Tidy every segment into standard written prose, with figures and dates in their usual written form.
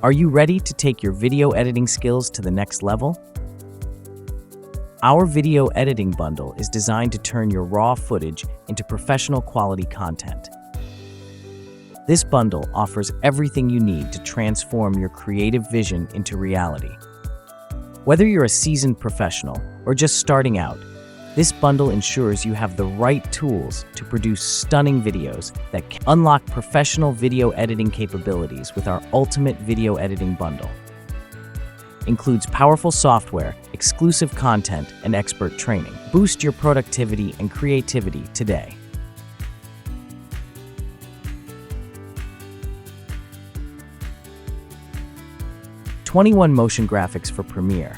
Are you ready to take your video editing skills to the next level? Our video editing bundle is designed to turn your raw footage into professional quality content. This bundle offers everything you need to transform your creative vision into reality. Whether you're a seasoned professional or just starting out, this bundle ensures you have the right tools to produce stunning videos that can unlock professional video editing capabilities with our ultimate video editing bundle. Includes powerful software, exclusive content, and expert training. Boost your productivity and creativity today. "21 motion graphics for Premiere."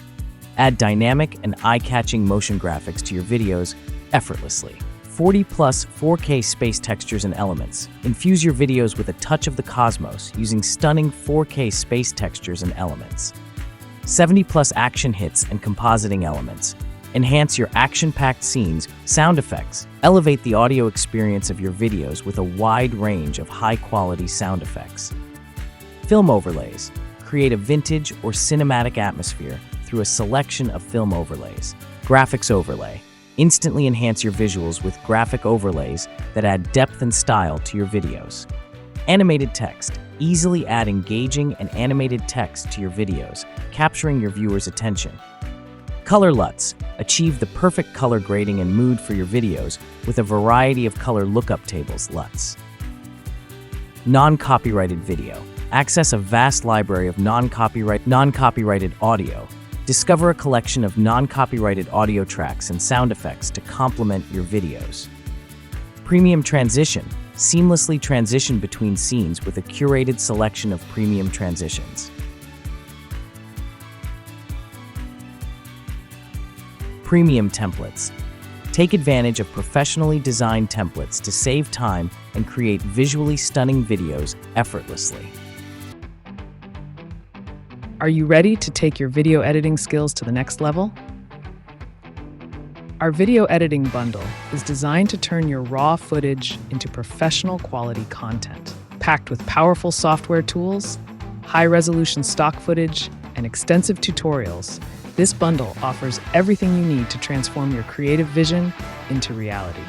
Add dynamic and eye-catching motion graphics to your videos effortlessly. 40+ 4K space textures and elements. Infuse your videos with a touch of the cosmos using stunning 4K space textures and elements. 70+ action hits and compositing elements. Enhance your action-packed scenes, sound effects. Elevate the audio experience of your videos with a wide range of high-quality sound effects. Film overlays. Create a vintage or cinematic atmosphere through a selection of film overlays. Graphics overlay. Instantly enhance your visuals with graphic overlays that add depth and style to your videos. Animated text. Easily add engaging and animated text to your videos, capturing your viewers' attention. Color LUTs. Achieve the perfect color grading and mood for your videos with a variety of color lookup tables LUTs. Non-copyrighted video. Access a vast library of non-copyrighted audio. Discover a collection of non-copyrighted audio tracks and sound effects to complement your videos. Premium transition. Seamlessly transition between scenes with a curated selection of premium transitions. Premium templates. Take advantage of professionally designed templates to save time and create visually stunning videos effortlessly. Are you ready to take your video editing skills to the next level? Our video editing bundle is designed to turn your raw footage into professional quality content. Packed with powerful software tools, high-resolution stock footage, and extensive tutorials, this bundle offers everything you need to transform your creative vision into reality.